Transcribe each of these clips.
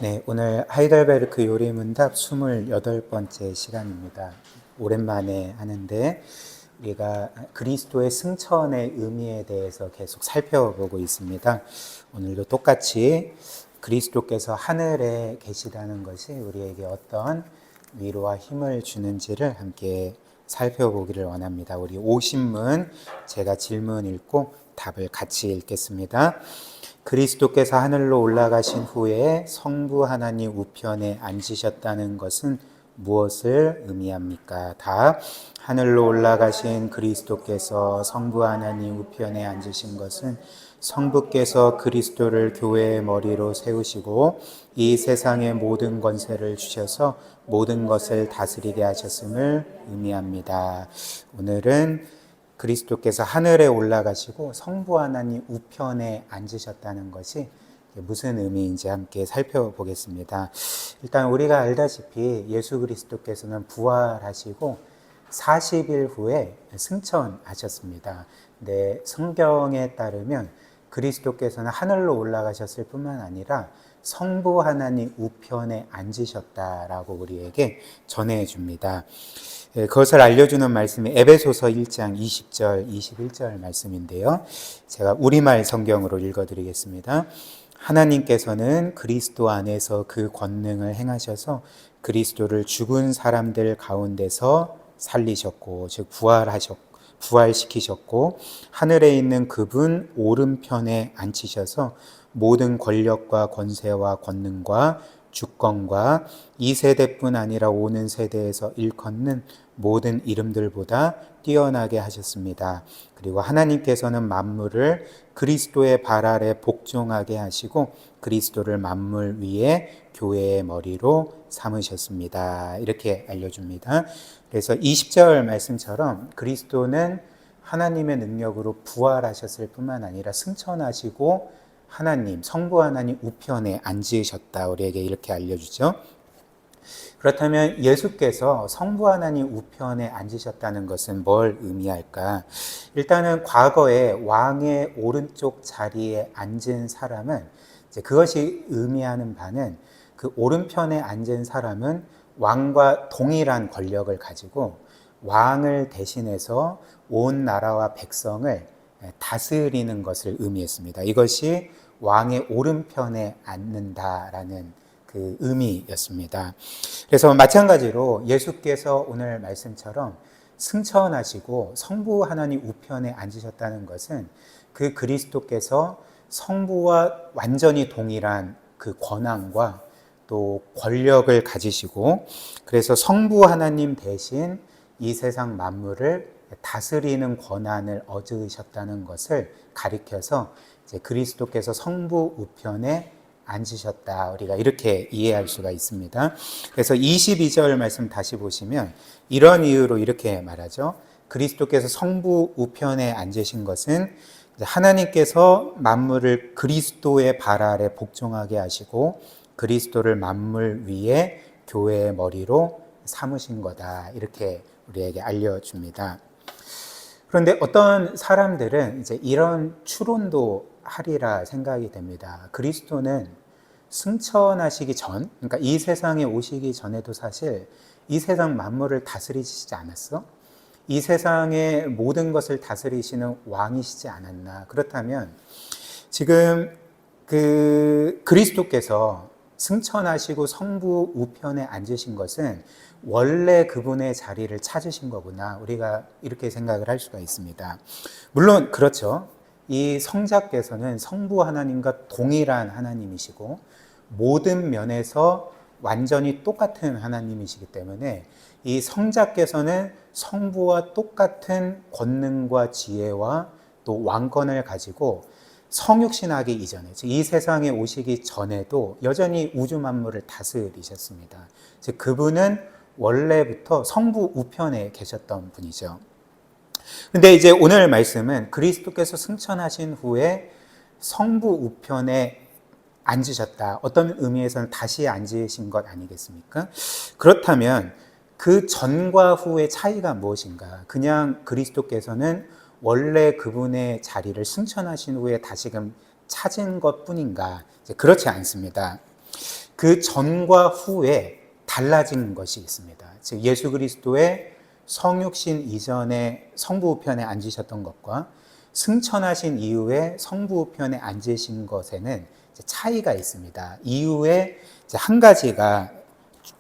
네, 오늘 하이델베르크 요리문답 28번째 시간입니다. 오랜만에 하는데 우리가 그리스도의 승천의 의미에 대해서 계속 살펴보고 있습니다. 오늘도 똑같이 그리스도께서 하늘에 계시다는 것이 우리에게 어떤 위로와 힘을 주는지를 함께 살펴보기를 원합니다. 우리 오신문 제가 질문 읽고 답을 같이 읽겠습니다. 그리스도께서 하늘로 올라가신 후에 성부 하나님 우편에 앉으셨다는 것은 무엇을 의미합니까? 답. 하늘로 올라가신 그리스도께서 성부 하나님 우편에 앉으신 것은 성부께서 그리스도를 교회의 머리로 세우시고 이 세상의 모든 권세를 주셔서 모든 것을 다스리게 하셨음을 의미합니다. 오늘은 그리스도께서 하늘에 올라가시고 성부 하나님 우편에 앉으셨다는 것이 무슨 의미인지 함께 살펴보겠습니다. 일단 우리가 알다시피 예수 그리스도께서는 부활하시고 40일 후에 승천하셨습니다. 근데 성경에 따르면 그리스도께서는 하늘로 올라가셨을 뿐만 아니라 성부 하나님 우편에 앉으셨다라고 우리에게 전해줍니다. 그것을 알려주는 말씀이 에베소서 1장 20절, 21절 말씀인데요. 제가 우리말 성경으로 읽어드리겠습니다. 하나님께서는 그리스도 안에서 그 권능을 행하셔서 그리스도를 죽은 사람들 가운데서 살리셨고, 즉 부활시키셨고, 하늘에 있는 그분 오른편에 앉히셔서 모든 권력과 권세와 권능과 주권과 이 세대뿐 아니라 오는 세대에서 일컫는 모든 이름들보다 뛰어나게 하셨습니다. 그리고 하나님께서는 만물을 그리스도의 발 아래 복종하게 하시고 그리스도를 만물 위에 교회의 머리로 삼으셨습니다. 이렇게 알려줍니다. 그래서 20절 말씀처럼 그리스도는 하나님의 능력으로 부활하셨을 뿐만 아니라 승천하시고 하나님, 성부 하나님 우편에 앉으셨다. 우리에게 이렇게 알려주죠. 그렇다면 예수께서 성부 하나님 우편에 앉으셨다는 것은 뭘 의미할까? 일단은 과거에 왕의 오른쪽 자리에 앉은 사람은 그것이 의미하는 바는 그 오른편에 앉은 사람은 왕과 동일한 권력을 가지고 왕을 대신해서 온 나라와 백성을 다스리는 것을 의미했습니다. 이것이 왕의 오른편에 앉는다라는 그 의미였습니다. 그래서 마찬가지로 예수께서 오늘 말씀처럼 승천하시고 성부 하나님 우편에 앉으셨다는 것은 그 그리스도께서 성부와 완전히 동일한 그 권한과 또 권력을 가지시고 그래서 성부 하나님 대신 이 세상 만물을 다스리는 권한을 얻으셨다는 것을 가리켜서 이제 그리스도께서 성부 우편에 앉으셨다. 우리가 이렇게 이해할 수가 있습니다. 그래서 22절 말씀 다시 보시면 이런 이유로 이렇게 말하죠. 그리스도께서 성부 우편에 앉으신 것은 하나님께서 만물을 그리스도의 발 아래 복종하게 하시고 그리스도를 만물 위에 교회의 머리로 삼으신 거다. 이렇게 우리에게 알려줍니다. 그런데 어떤 사람들은 이제 이런 추론도 하리라 생각이 됩니다. 그리스도는 승천하시기 전, 그러니까 이 세상에 오시기 전에도 사실 이 세상 만물을 다스리시지 않았어? 이 세상의 모든 것을 다스리시는 왕이시지 않았나? 그렇다면 지금 그 그리스도께서 승천하시고 성부 우편에 앉으신 것은 원래 그분의 자리를 찾으신 거구나. 우리가 이렇게 생각을 할 수가 있습니다. 물론 그렇죠. 이 성자께서는 성부 하나님과 동일한 하나님이시고 모든 면에서 완전히 똑같은 하나님이시기 때문에 이 성자께서는 성부와 똑같은 권능과 지혜와 또 왕권을 가지고 성육신하기 이전에, 즉 이 세상에 오시기 전에도 여전히 우주 만물을 다스리셨습니다. 즉 그분은 원래부터 성부 우편에 계셨던 분이죠. 근데 이제 오늘 말씀은 그리스도께서 승천하신 후에 성부 우편에 앉으셨다. 어떤 의미에서는 다시 앉으신 것 아니겠습니까? 그렇다면 그 전과 후의 차이가 무엇인가? 그냥 그리스도께서는 원래 그분의 자리를 승천하신 후에 다시금 찾은 것 뿐인가? 그렇지 않습니다. 그 전과 후에 달라진 것이 있습니다. 즉 예수 그리스도의 성육신 이전에 성부 우편에 앉으셨던 것과 승천하신 이후에 성부 우편에 앉으신 것에는 차이가 있습니다. 이후에 한 가지가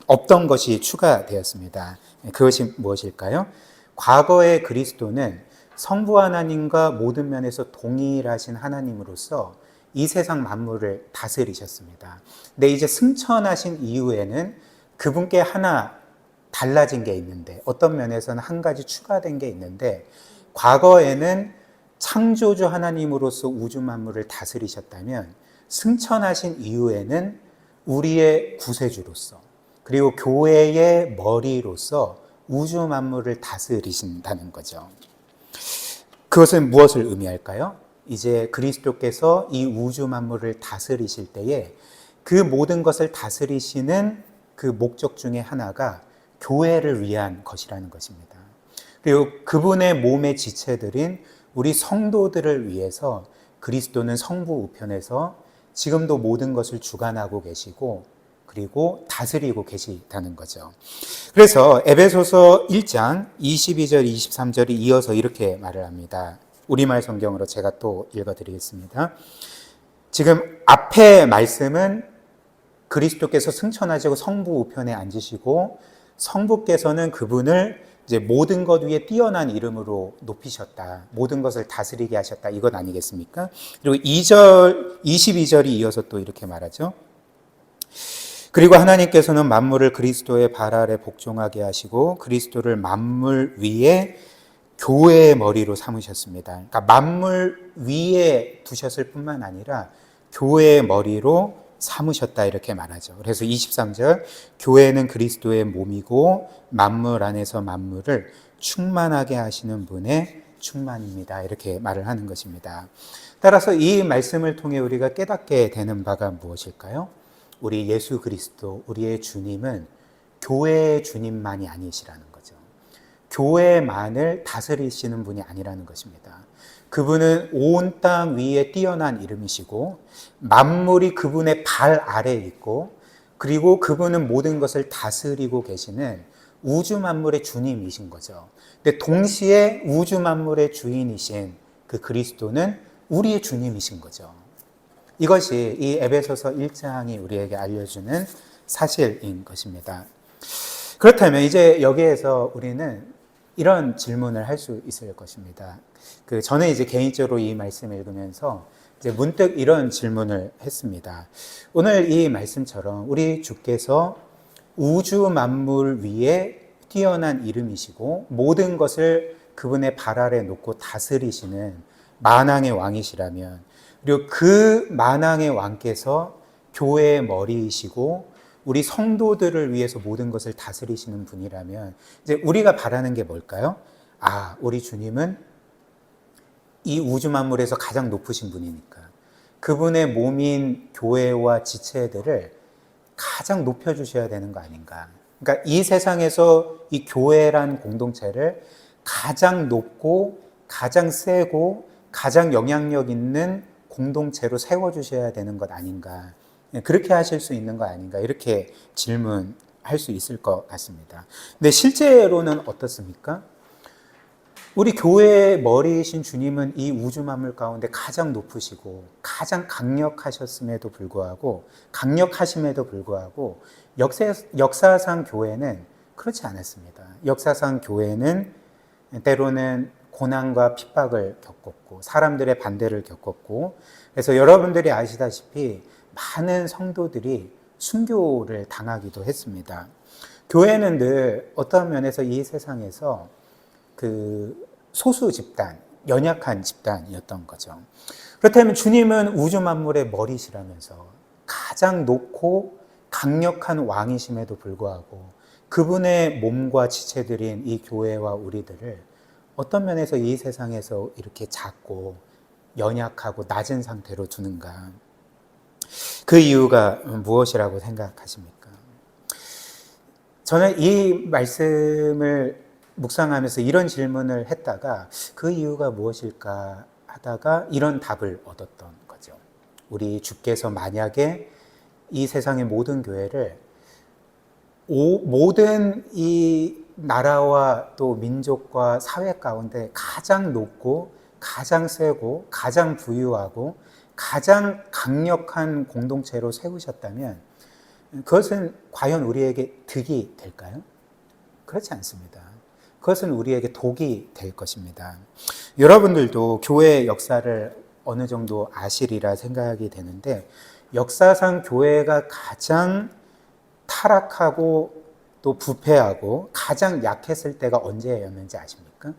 없던 것이 추가되었습니다. 그것이 무엇일까요? 과거의 그리스도는 성부 하나님과 모든 면에서 동일하신 하나님으로서 이 세상 만물을 다스리셨습니다. 근데 이제 승천하신 이후에는 그분께 하나 달라진 게 있는데, 어떤 면에서는 한 가지 추가된 게 있는데, 과거에는 창조주 하나님으로서 우주 만물을 다스리셨다면 승천하신 이후에는 우리의 구세주로서, 그리고 교회의 머리로서 우주 만물을 다스리신다는 거죠. 그것은 무엇을 의미할까요? 이제 그리스도께서 이 우주 만물을 다스리실 때에 그 모든 것을 다스리시는 그 목적 중에 하나가 교회를 위한 것이라는 것입니다. 그리고 그분의 몸의 지체들인 우리 성도들을 위해서 그리스도는 성부 우편에서 지금도 모든 것을 주관하고 계시고 그리고 다스리고 계시다는 거죠. 그래서 에베소서 1장 22절 23절이 이어서 이렇게 말을 합니다. 우리말 성경으로 제가 또 읽어드리겠습니다. 지금 앞에 말씀은 그리스도께서 승천하시고 성부 우편에 앉으시고 성부께서는 그분을 이제 모든 것 위에 뛰어난 이름으로 높이셨다. 모든 것을 다스리게 하셨다. 이것 아니겠습니까? 그리고 22절이 이어서 또 이렇게 말하죠. 그리고 하나님께서는 만물을 그리스도의 발 아래 복종하게 하시고 그리스도를 만물 위에 교회의 머리로 삼으셨습니다. 그러니까 만물 위에 두셨을 뿐만 아니라 교회의 머리로 삼으셨다 이렇게 말하죠. 그래서 23절 교회는 그리스도의 몸이고 만물 안에서 만물을 충만하게 하시는 분의 충만입니다. 이렇게 말을 하는 것입니다. 따라서 이 말씀을 통해 우리가 깨닫게 되는 바가 무엇일까요? 우리 예수 그리스도, 우리의 주님은 교회의 주님만이 아니시라는 거죠. 교회만을 다스리시는 분이 아니라는 것입니다. 그분은 온 땅 위에 뛰어난 이름이시고 만물이 그분의 발 아래에 있고 그리고 그분은 모든 것을 다스리고 계시는 우주 만물의 주님이신 거죠. 근데 동시에 우주 만물의 주인이신 그 그리스도는 우리의 주님이신 거죠. 이것이 이 에베소서 1장이 우리에게 알려주는 사실인 것입니다. 그렇다면 이제 여기에서 우리는 이런 질문을 할 수 있을 것입니다. 저는 이제 개인적으로 이 말씀을 읽으면서 이제 문득 이런 질문을 했습니다. 오늘 이 말씀처럼 우리 주께서 우주 만물 위에 뛰어난 이름이시고 모든 것을 그분의 발 아래 놓고 다스리시는 만왕의 왕이시라면, 그리고 그 만왕의 왕께서 교회의 머리이시고 우리 성도들을 위해서 모든 것을 다스리시는 분이라면 이제 우리가 바라는 게 뭘까요? 우리 주님은 이 우주 만물에서 가장 높으신 분이니까 그분의 몸인 교회와 지체들을 가장 높여주셔야 되는 거 아닌가. 그러니까 이 세상에서 이 교회란 공동체를 가장 높고 가장 세고 가장 영향력 있는 공동체로 세워주셔야 되는 것 아닌가. 그렇게 하실 수 있는 거 아닌가. 이렇게 질문할 수 있을 것 같습니다. 근데 실제로는 어떻습니까? 우리 교회의 머리이신 주님은 이 우주 만물 가운데 가장 높으시고 가장 강력하심에도 불구하고 역사상 교회는 그렇지 않았습니다. 역사상 교회는 때로는 고난과 핍박을 겪었고 사람들의 반대를 겪었고, 그래서 여러분들이 아시다시피 많은 성도들이 순교를 당하기도 했습니다. 교회는 늘 어떤 면에서 이 세상에서 소수 집단, 연약한 집단이었던 거죠. 그렇다면 주님은 우주 만물의 머리시라면서 가장 높고 강력한 왕이심에도 불구하고 그분의 몸과 지체들인 이 교회와 우리들을 어떤 면에서 이 세상에서 이렇게 작고 연약하고 낮은 상태로 두는가? 그 이유가 무엇이라고 생각하십니까? 저는 이 말씀을 묵상하면서 이런 질문을 했다가 그 이유가 무엇일까 하다가 이런 답을 얻었던 거죠. 우리 주께서 만약에 이 세상의 모든 교회를 모든 이 나라와 또 민족과 사회 가운데 가장 높고 가장 세고 가장 부유하고 가장 강력한 공동체로 세우셨다면 그것은 과연 우리에게 득이 될까요? 그렇지 않습니다. 그것은 우리에게 독이 될 것입니다. 여러분들도 교회의 역사를 어느 정도 아시리라 생각이 되는데 역사상 교회가 가장 타락하고 또 부패하고 가장 약했을 때가 언제였는지 아십니까?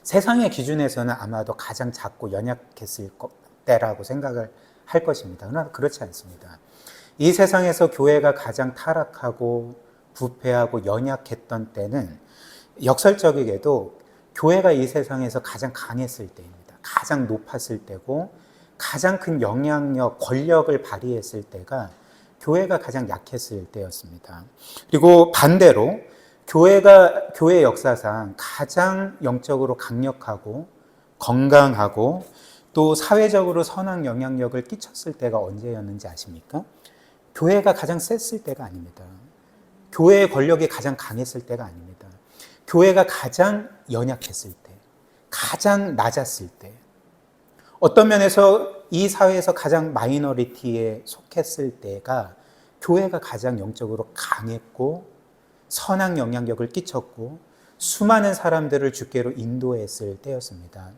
세상의 기준에서는 아마도 가장 작고 연약했을 때라고 생각을 할 것입니다. 그러나 그렇지 않습니다. 이 세상에서 교회가 가장 타락하고 부패하고 연약했던 때는 역설적이게도 교회가 이 세상에서 가장 강했을 때입니다. 가장 높았을 때고 가장 큰 영향력, 권력을 발휘했을 때가 교회가 가장 약했을 때였습니다. 그리고 반대로 교회 역사상 가장 영적으로 강력하고 건강하고 또 사회적으로 선한 영향력을 끼쳤을 때가 언제였는지 아십니까? 교회가 가장 셌을 때가 아닙니다. 교회의 권력이 가장 강했을 때가 아닙니다. 교회가 가장 연약했을 때, 가장 낮았을 때, 어떤 면에서 이 사회에서 가장 마이너리티에 속했을 때가 교회가 가장 영적으로 강했고 선한 영향력을 끼쳤고 수많은 사람들을 주께로 인도했을 때였습니다.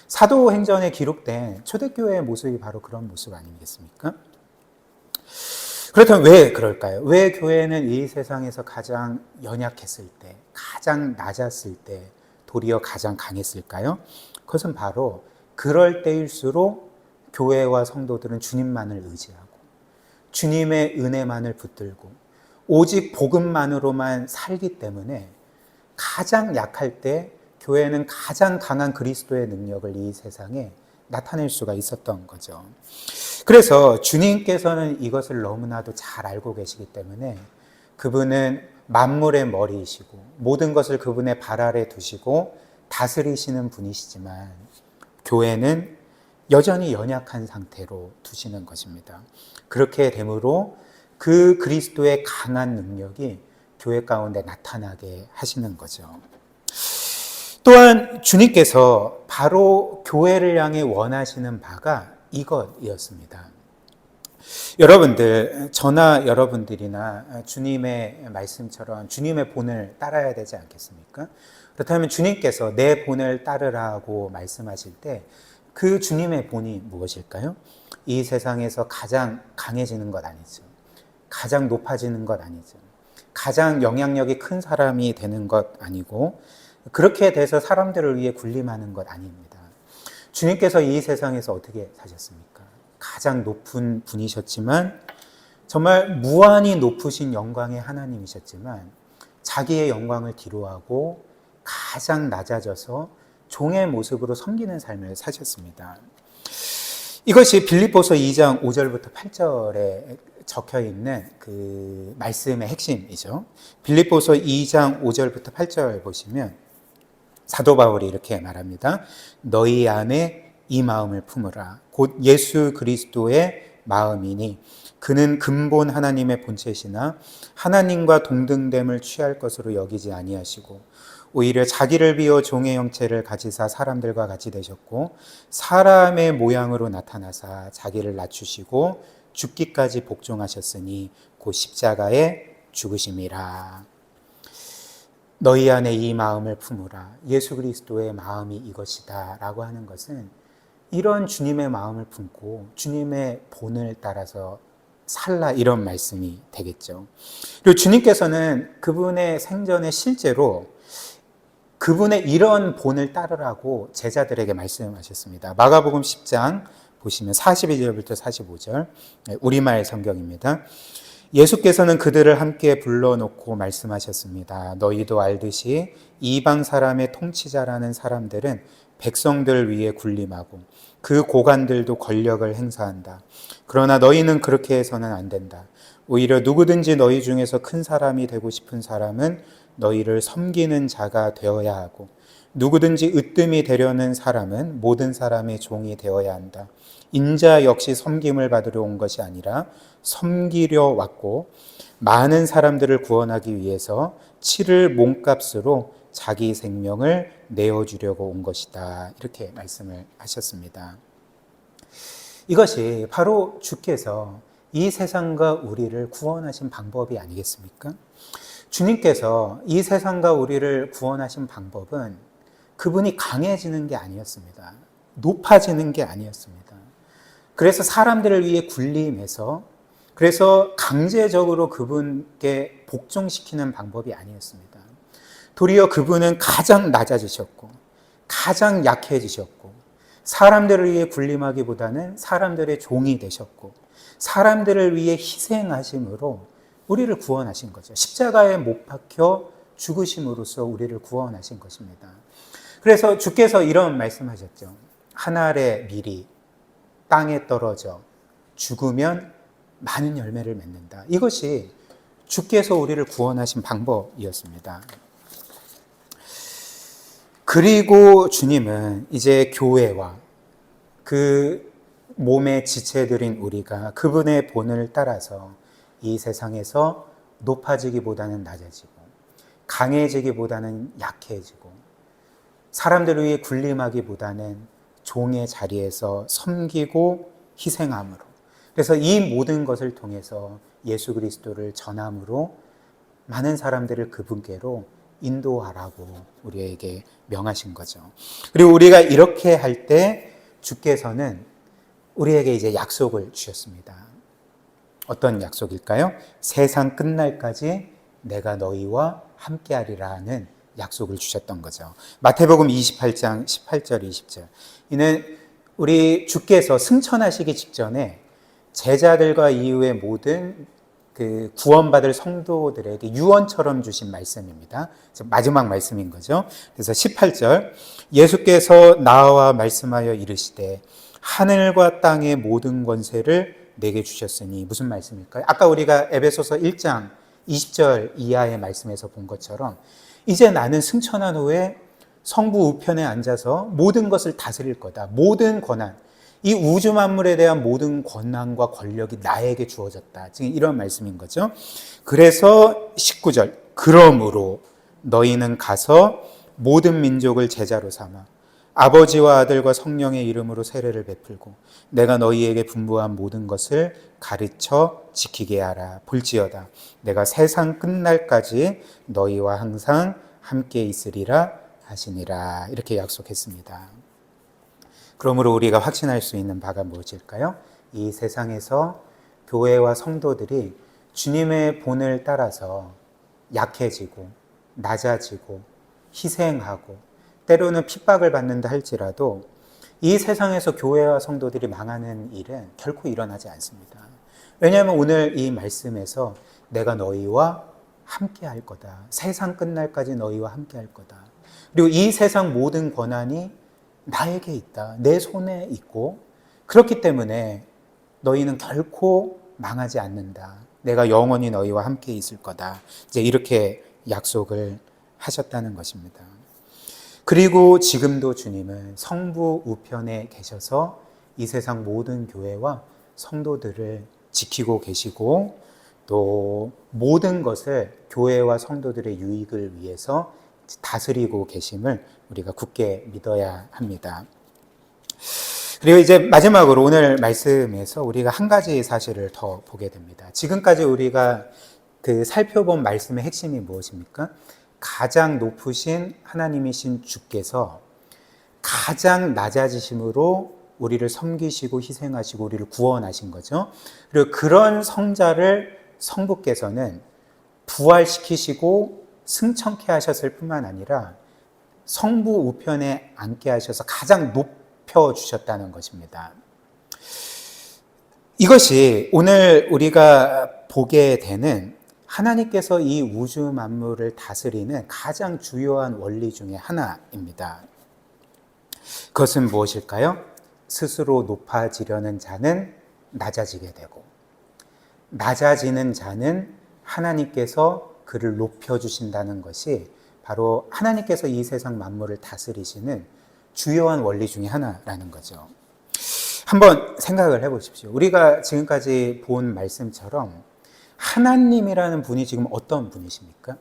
사도행전에 기록된 초대교회의 모습이 바로 그런 모습 아니겠습니까? 그렇다면 왜 그럴까요? 왜 교회는 이 세상에서 가장 연약했을 때, 가장 낮았을 때 도리어 가장 강했을까요? 그것은 바로 그럴 때일수록 교회와 성도들은 주님만을 의지하고 주님의 은혜만을 붙들고 오직 복음만으로만 살기 때문에 가장 약할 때 교회는 가장 강한 그리스도의 능력을 이 세상에 나타낼 수가 있었던 거죠. 그래서 주님께서는 이것을 너무나도 잘 알고 계시기 때문에 그분은 만물의 머리이시고 모든 것을 그분의 발 아래 두시고 다스리시는 분이시지만 교회는 여전히 연약한 상태로 두시는 것입니다. 그렇게 되므로 그 그리스도의 강한 능력이 교회 가운데 나타나게 하시는 거죠. 또한 주님께서 바로 교회를 향해 원하시는 바가 이것이었습니다. 여러분들, 저나 여러분들이나 주님의 말씀처럼 주님의 본을 따라야 되지 않겠습니까? 그렇다면 주님께서 내 본을 따르라고 말씀하실 때 그 주님의 본이 무엇일까요? 이 세상에서 가장 강해지는 것 아니죠. 가장 높아지는 것 아니죠. 가장 영향력이 큰 사람이 되는 것 아니고 그렇게 돼서 사람들을 위해 군림하는 것 아닙니다. 주님께서 이 세상에서 어떻게 사셨습니까? 가장 높은 분이셨지만 정말 무한히 높으신 영광의 하나님이셨지만 자기의 영광을 뒤로하고 가장 낮아져서 종의 모습으로 섬기는 삶을 사셨습니다. 이것이 빌립보서 2장 5절부터 8절에 적혀 있는 그 말씀의 핵심이죠. 빌립보서 2장 5절부터 8절 보시면 사도 바울이 이렇게 말합니다. 너희 안에 이 마음을 품으라. 곧 예수 그리스도의 마음이니 그는 근본 하나님의 본체시나 하나님과 동등됨을 취할 것으로 여기지 아니하시고 오히려 자기를 비워 종의 형체를 가지사 사람들과 같이 되셨고 사람의 모양으로 나타나사 자기를 낮추시고 죽기까지 복종하셨으니 곧 십자가에 죽으심이라. 너희 안에 이 마음을 품으라. 예수 그리스도의 마음이 이것이다 라고 하는 것은 이런 주님의 마음을 품고 주님의 본을 따라서 살라 이런 말씀이 되겠죠. 그리고 주님께서는 그분의 생전에 실제로 그분의 이런 본을 따르라고 제자들에게 말씀하셨습니다. 마가복음 10장 보시면 42절부터 45절 우리말 성경입니다. 예수께서는 그들을 함께 불러놓고 말씀하셨습니다. 너희도 알듯이 이방 사람의 통치자라는 사람들은 백성들 위에 군림하고 그 고관들도 권력을 행사한다. 그러나 너희는 그렇게 해서는 안 된다. 오히려 누구든지 너희 중에서 큰 사람이 되고 싶은 사람은 너희를 섬기는 자가 되어야 하고 누구든지 으뜸이 되려는 사람은 모든 사람의 종이 되어야 한다. 인자 역시 섬김을 받으러 온 것이 아니라 섬기려 왔고 많은 사람들을 구원하기 위해서 치를 몸값으로 자기 생명을 내어주려고 온 것이다. 이렇게 말씀을 하셨습니다. 이것이 바로 주께서 이 세상과 우리를 구원하신 방법이 아니겠습니까? 주님께서 이 세상과 우리를 구원하신 방법은 그분이 강해지는 게 아니었습니다. 높아지는 게 아니었습니다. 그래서 사람들을 위해 군림해서 그래서 강제적으로 그분께 복종시키는 방법이 아니었습니다. 도리어 그분은 가장 낮아지셨고 가장 약해지셨고 사람들을 위해 군림하기보다는 사람들의 종이 되셨고 사람들을 위해 희생하심으로 우리를 구원하신 거죠. 십자가에 못 박혀 죽으심으로써 우리를 구원하신 것입니다. 그래서 주께서 이런 말씀하셨죠. 한 알의 밀이 땅에 떨어져 죽으면 많은 열매를 맺는다. 이것이 주께서 우리를 구원하신 방법이었습니다. 그리고 주님은 이제 교회와 그 몸의 지체들인 우리가 그분의 본을 따라서 이 세상에서 높아지기보다는 낮아지고 강해지기보다는 약해지고 사람들을 위해 군림하기보다는 종의 자리에서 섬기고 희생함으로 그래서 이 모든 것을 통해서 예수 그리스도를 전함으로 많은 사람들을 그분께로 인도하라고 우리에게 명하신 거죠. 그리고 우리가 이렇게 할 때 주께서는 우리에게 이제 약속을 주셨습니다. 어떤 약속일까요? 세상 끝날까지 내가 너희와 함께하리라는 약속을 주셨던 거죠. 마태복음 28장 18절 20절. 이는 우리 주께서 승천하시기 직전에 제자들과 이후의 모든 그 구원받을 성도들에게 유언처럼 주신 말씀입니다. 마지막 말씀인 거죠. 그래서 18절 예수께서 나와 말씀하여 이르시되 하늘과 땅의 모든 권세를 내게 주셨으니 무슨 말씀일까요? 아까 우리가 에베소서 1장 20절 이하의 말씀에서 본 것처럼 이제 나는 승천한 후에 성부 우편에 앉아서 모든 것을 다스릴 거다. 모든 권한, 이 우주 만물에 대한 모든 권한과 권력이 나에게 주어졌다. 지금 이런 말씀인 거죠. 그래서 19절 그러므로 너희는 가서 모든 민족을 제자로 삼아 아버지와 아들과 성령의 이름으로 세례를 베풀고 내가 너희에게 분부한 모든 것을 가르쳐 지키게 하라. 볼지어다 내가 세상 끝날까지 너희와 항상 함께 있으리라 하시니라. 이렇게 약속했습니다. 그러므로 우리가 확신할 수 있는 바가 무엇일까요? 이 세상에서 교회와 성도들이 주님의 본을 따라서 약해지고 낮아지고 희생하고 때로는 핍박을 받는다 할지라도 이 세상에서 교회와 성도들이 망하는 일은 결코 일어나지 않습니다. 왜냐하면 오늘 이 말씀에서 내가 너희와 함께 할 거다. 세상 끝날까지 너희와 함께 할 거다. 그리고 이 세상 모든 권한이 나에게 있다. 내 손에 있고 그렇기 때문에 너희는 결코 망하지 않는다. 내가 영원히 너희와 함께 있을 거다. 이제 이렇게 약속을 하셨다는 것입니다. 그리고 지금도 주님은 성부 우편에 계셔서 이 세상 모든 교회와 성도들을 지키고 계시고 또 모든 것을 교회와 성도들의 유익을 위해서 다스리고 계심을 우리가 굳게 믿어야 합니다. 그리고 이제 마지막으로 오늘 말씀에서 우리가 한 가지 사실을 더 보게 됩니다. 지금까지 우리가 살펴본 말씀의 핵심이 무엇입니까? 가장 높으신 하나님이신 주께서 가장 낮아지심으로 우리를 섬기시고 희생하시고 우리를 구원하신 거죠. 그리고 그런 성자를 성부께서는 부활시키시고 승천케 하셨을 뿐만 아니라 성부 우편에 앉게 하셔서 가장 높여주셨다는 것입니다. 이것이 오늘 우리가 보게 되는 하나님께서 이 우주 만물을 다스리는 가장 주요한 원리 중에 하나입니다. 그것은 무엇일까요? 스스로 높아지려는 자는 낮아지게 되고 낮아지는 자는 하나님께서 그를 높여주신다는 것이 바로 하나님께서 이 세상 만물을 다스리시는 주요한 원리 중에 하나라는 거죠. 한번 생각을 해보십시오. 우리가 지금까지 본 말씀처럼 하나님이라는 분이 지금 어떤 분이십니까?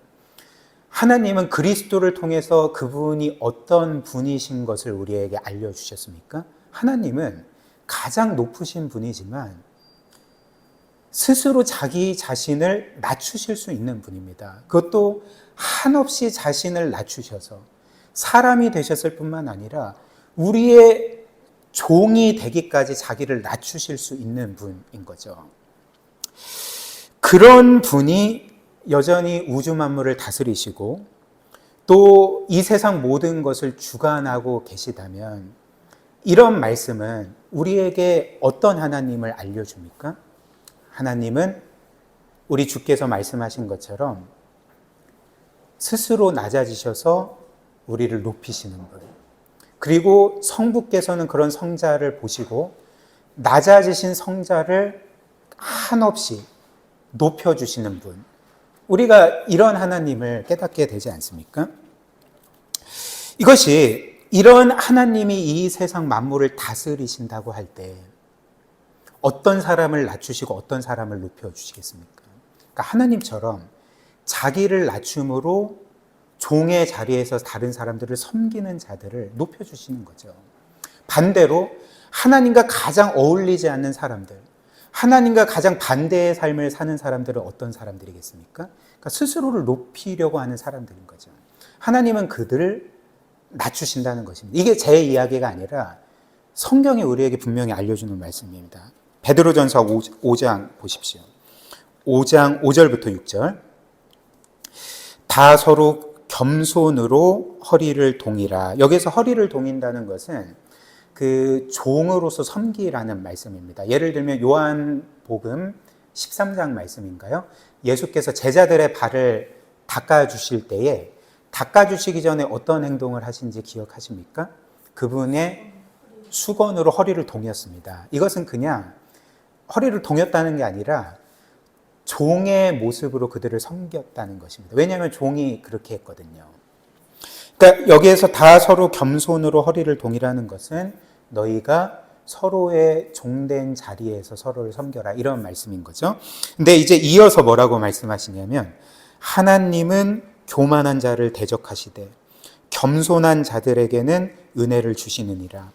하나님은 그리스도를 통해서 그분이 어떤 분이신 것을 우리에게 알려주셨습니까? 하나님은 가장 높으신 분이지만 스스로 자기 자신을 낮추실 수 있는 분입니다. 그것도 한없이 자신을 낮추셔서 사람이 되셨을 뿐만 아니라 우리의 종이 되기까지 자기를 낮추실 수 있는 분인 거죠. 그런 분이 여전히 우주 만물을 다스리시고 또 이 세상 모든 것을 주관하고 계시다면 이런 말씀은 우리에게 어떤 하나님을 알려줍니까? 하나님은 우리 주께서 말씀하신 것처럼 스스로 낮아지셔서 우리를 높이시는 분. 그리고 성부께서는 그런 성자를 보시고 낮아지신 성자를 한없이 높여주시는 분. 우리가 이런 하나님을 깨닫게 되지 않습니까? 이것이 이런 하나님이 이 세상 만물을 다스리신다고 할 때 어떤 사람을 낮추시고 어떤 사람을 높여주시겠습니까? 그러니까 하나님처럼 자기를 낮춤으로 종의 자리에서 다른 사람들을 섬기는 자들을 높여주시는 거죠. 반대로 하나님과 가장 어울리지 않는 사람들, 하나님과 가장 반대의 삶을 사는 사람들은 어떤 사람들이겠습니까? 그러니까 스스로를 높이려고 하는 사람들인 거죠. 하나님은 그들을 낮추신다는 것입니다. 이게 제 이야기가 아니라 성경이 우리에게 분명히 알려주는 말씀입니다. 베드로전서 5장 보십시오. 5장 5절부터 6절. 다 서로 겸손으로 허리를 동이라. 여기서 허리를 동인다는 것은 그 종으로서 섬기라는 말씀입니다. 예를 들면 요한복음 13장 말씀인가요? 예수께서 제자들의 발을 닦아주실 때에 닦아주시기 전에 어떤 행동을 하신지 기억하십니까? 그분의 수건으로 허리를 동였습니다. 이것은 그냥 허리를 동였다는 게 아니라 종의 모습으로 그들을 섬겼다는 것입니다. 왜냐하면 종이 그렇게 했거든요. 그러니까 여기에서 다 서로 겸손으로 허리를 동이라는 것은 너희가 서로의 종된 자리에서 서로를 섬겨라 이런 말씀인 거죠. 근데 이제 이어서 뭐라고 말씀하시냐면 하나님은 교만한 자를 대적하시되 겸손한 자들에게는 은혜를 주시느니라.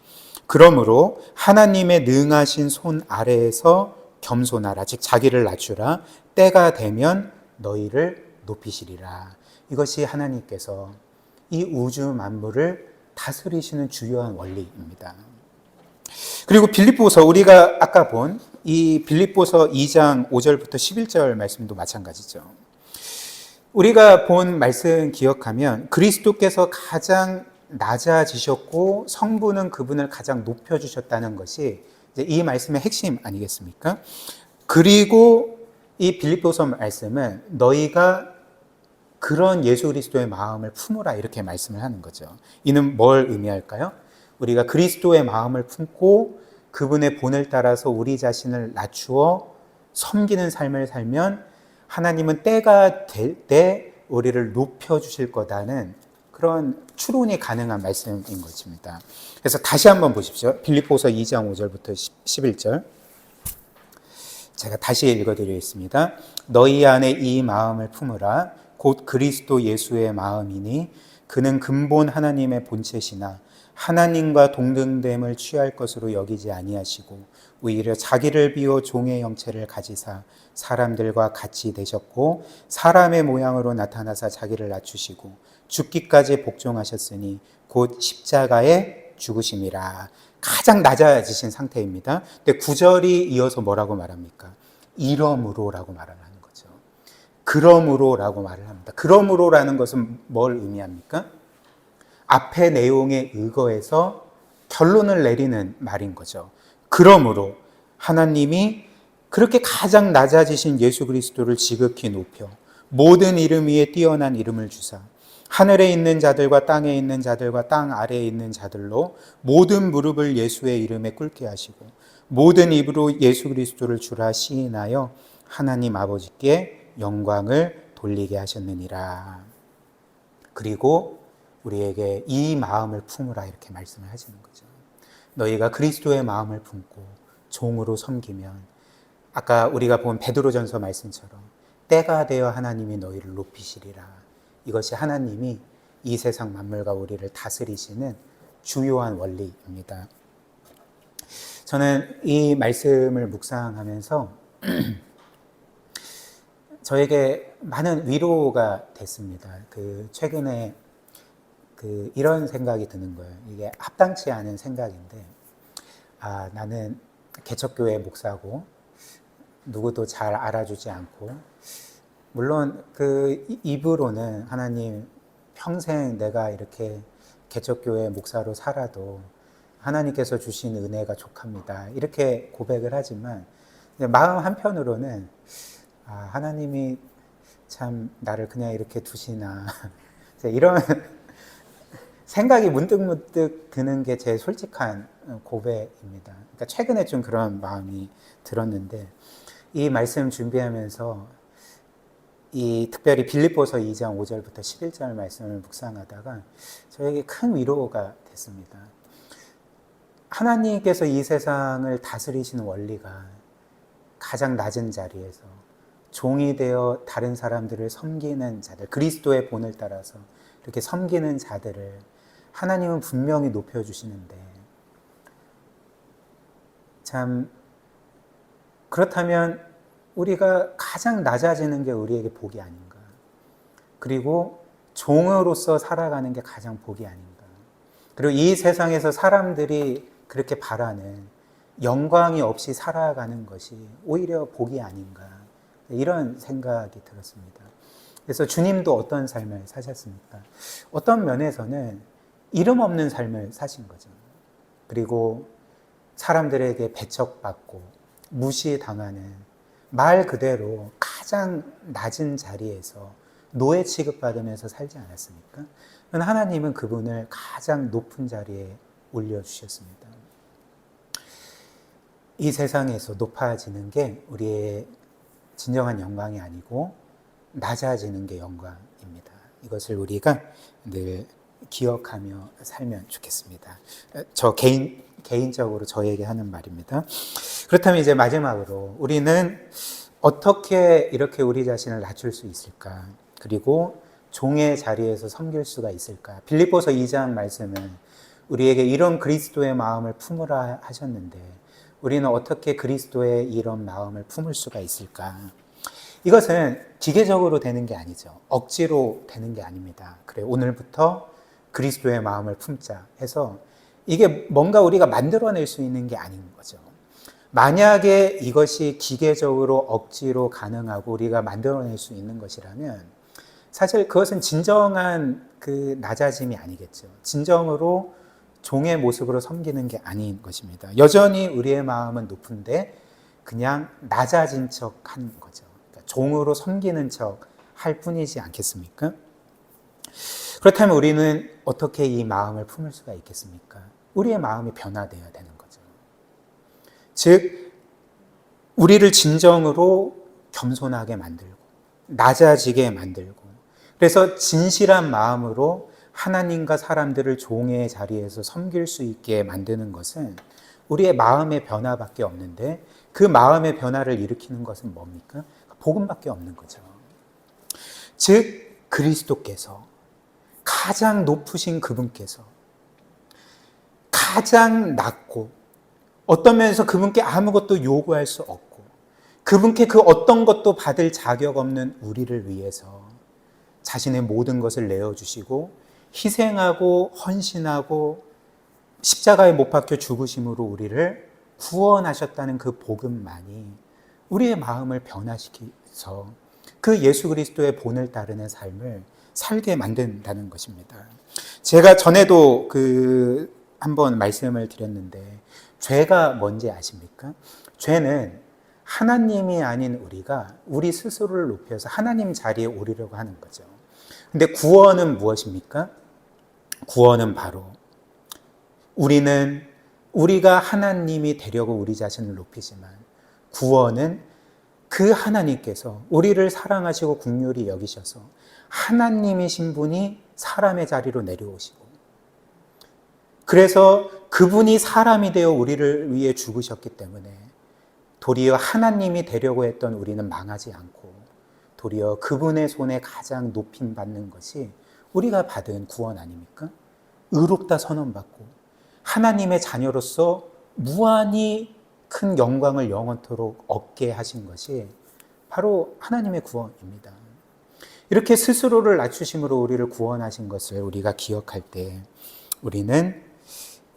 그러므로 하나님의 능하신 손 아래에서 겸손하라. 즉 자기를 낮추라. 때가 되면 너희를 높이시리라. 이것이 하나님께서 이 우주 만물을 다스리시는 주요한 원리입니다. 그리고 빌립보서 우리가 아까 본 이 빌립보서 2장 5절부터 11절 말씀도 마찬가지죠. 우리가 본 말씀 기억하면 그리스도께서 가장 낮아지셨고 성부는 그분을 가장 높여주셨다는 것이 이제 이 말씀의 핵심 아니겠습니까? 그리고 이 빌립보서 말씀은 너희가 그런 예수 그리스도의 마음을 품으라 이렇게 말씀을 하는 거죠. 이는 뭘 의미할까요? 우리가 그리스도의 마음을 품고 그분의 본을 따라서 우리 자신을 낮추어 섬기는 삶을 살면 하나님은 때가 될 때 우리를 높여주실 거다는 그런 추론이 가능한 말씀인 것입니다. 그래서 다시 한번 보십시오. 빌립보서 2장 5절부터 11절. 제가 다시 읽어드리겠습니다. 너희 안에 이 마음을 품으라. 곧 그리스도 예수의 마음이니 그는 근본 하나님의 본체시나 하나님과 동등됨을 취할 것으로 여기지 아니하시고 오히려 자기를 비워 종의 형체를 가지사 사람들과 같이 되셨고 사람의 모양으로 나타나사 자기를 낮추시고 죽기까지 복종하셨으니 곧 십자가에 죽으심이라. 가장 낮아지신 상태입니다. 근데 9절이 이어서 뭐라고 말합니까? 이러므로라고 말을 하는 거죠. 그러므로라고 말을 합니다. 그러므로라는 것은 뭘 의미합니까? 앞의 내용에 의거해서 결론을 내리는 말인 거죠. 그러므로 하나님이 그렇게 가장 낮아지신 예수 그리스도를 지극히 높여 모든 이름 위에 뛰어난 이름을 주사 하늘에 있는 자들과 땅에 있는 자들과 땅 아래에 있는 자들로 모든 무릎을 예수의 이름에 꿇게 하시고 모든 입으로 예수 그리스도를 주라 시인하여 하나님 아버지께 영광을 돌리게 하셨느니라. 그리고 우리에게 이 마음을 품으라 이렇게 말씀을 하시는 거죠. 너희가 그리스도의 마음을 품고 종으로 섬기면 아까 우리가 본 베드로전서 말씀처럼 때가 되어 하나님이 너희를 높이시리라. 이것이 하나님이 이 세상 만물과 우리를 다스리시는 주요한 원리입니다. 저는 이 말씀을 묵상하면서 저에게 많은 위로가 됐습니다. 최근에 이런 생각이 드는 거예요. 이게 합당치 않은 생각인데, 나는 개척교회 목사고, 누구도 잘 알아주지 않고, 물론 입으로는 하나님 평생 내가 이렇게 개척교회 목사로 살아도 하나님께서 주신 은혜가 족합니다. 이렇게 고백을 하지만, 마음 한편으로는, 하나님이 참 나를 그냥 이렇게 두시나. 이런 생각이 문득문득 드는 게 제 솔직한 고백입니다. 그러니까 최근에 좀 그런 마음이 들었는데, 이 말씀 준비하면서 특별히 빌립보서 2장 5절부터 11절 말씀을 묵상하다가 저에게 큰 위로가 됐습니다. 하나님께서 이 세상을 다스리시는 원리가 가장 낮은 자리에서 종이 되어 다른 사람들을 섬기는 자들, 그리스도의 본을 따라서 이렇게 섬기는 자들을 하나님은 분명히 높여주시는데, 참 그렇다면 우리가 가장 낮아지는 게 우리에게 복이 아닌가. 그리고 종으로서 살아가는 게 가장 복이 아닌가. 그리고 이 세상에서 사람들이 그렇게 바라는 영광이 없이 살아가는 것이 오히려 복이 아닌가. 이런 생각이 들었습니다. 그래서 주님도 어떤 삶을 사셨습니까? 어떤 면에서는 이름 없는 삶을 사신 거죠. 그리고 사람들에게 배척받고 무시당하는, 말 그대로 가장 낮은 자리에서 노예 취급받으면서 살지 않았습니까? 하나님은 그분을 가장 높은 자리에 올려주셨습니다. 이 세상에서 높아지는 게 우리의 진정한 영광이 아니고 낮아지는 게 영광입니다. 이것을 우리가 늘 기억하며 살면 좋겠습니다. 저 개인적으로 저에게 하는 말입니다. 그렇다면 이제 마지막으로 우리는 어떻게 이렇게 우리 자신을 낮출 수 있을까? 그리고 종의 자리에서 섬길 수가 있을까? 빌립보서 2장 말씀은 우리에게 이런 그리스도의 마음을 품으라 하셨는데, 우리는 어떻게 그리스도의 이런 마음을 품을 수가 있을까? 이것은 기계적으로 되는 게 아니죠. 억지로 되는 게 아닙니다. 그래, 오늘부터 그리스도의 마음을 품자 해서 이게 뭔가 우리가 만들어낼 수 있는 게 아닌 거죠. 만약에 이것이 기계적으로 억지로 가능하고 우리가 만들어낼 수 있는 것이라면 사실 그것은 진정한 낮아짐이 아니겠죠. 진정으로 종의 모습으로 섬기는 게 아닌 것입니다. 여전히 우리의 마음은 높은데 그냥 낮아진 척 하는 거죠. 그러니까 종으로 섬기는 척 할 뿐이지 않겠습니까? 그렇다면 우리는 어떻게 이 마음을 품을 수가 있겠습니까? 우리의 마음이 변화되어야 되는 거죠. 즉, 우리를 진정으로 겸손하게 만들고 낮아지게 만들고, 그래서 진실한 마음으로 하나님과 사람들을 종의 자리에서 섬길 수 있게 만드는 것은 우리의 마음의 변화밖에 없는데, 그 마음의 변화를 일으키는 것은 뭡니까? 복음밖에 없는 거죠. 즉, 그리스도께서, 가장 높으신 그분께서 가장 낮고 어떤 면에서 그분께 아무것도 요구할 수 없고 그분께 그 어떤 것도 받을 자격 없는 우리를 위해서 자신의 모든 것을 내어주시고 희생하고 헌신하고 십자가에 못 박혀 죽으심으로 우리를 구원하셨다는 그 복음만이 우리의 마음을 변화시켜서 그 예수 그리스도의 본을 따르는 삶을 살게 만든다는 것입니다. 제가 전에도 한번 말씀을 드렸는데, 죄가 뭔지 아십니까? 죄는 하나님이 아닌 우리가 우리 스스로를 높여서 하나님 자리에 오르려고 하는 거죠. 근데 구원은 무엇입니까? 구원은 바로 우리가 하나님이 되려고 우리 자신을 높이지만, 구원은 그 하나님께서 우리를 사랑하시고 긍휼히 여기셔서 하나님이신 분이 사람의 자리로 내려오시고, 그래서 그분이 사람이 되어 우리를 위해 죽으셨기 때문에 도리어 하나님이 되려고 했던 우리는 망하지 않고, 도리어 그분의 손에 가장 높임 받는 것이 우리가 받은 구원 아닙니까? 의롭다 선언받고 하나님의 자녀로서 무한히 큰 영광을 영원토록 얻게 하신 것이 바로 하나님의 구원입니다. 이렇게 스스로를 낮추심으로 우리를 구원하신 것을 우리가 기억할 때 우리는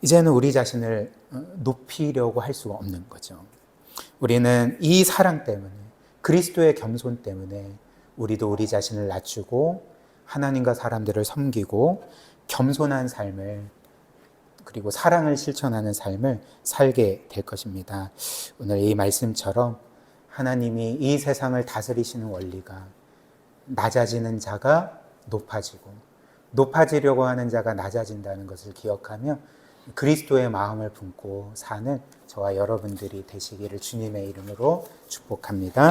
이제는 우리 자신을 높이려고 할 수가 없는 거죠. 우리는 이 사랑 때문에, 그리스도의 겸손 때문에 우리도 우리 자신을 낮추고 하나님과 사람들을 섬기고 겸손한 삶을, 그리고 사랑을 실천하는 삶을 살게 될 것입니다. 오늘 이 말씀처럼 하나님이 이 세상을 다스리시는 원리가 낮아지는 자가 높아지고 높아지려고 하는 자가 낮아진다는 것을 기억하며 그리스도의 마음을 품고 사는 저와 여러분들이 되시기를 주님의 이름으로 축복합니다.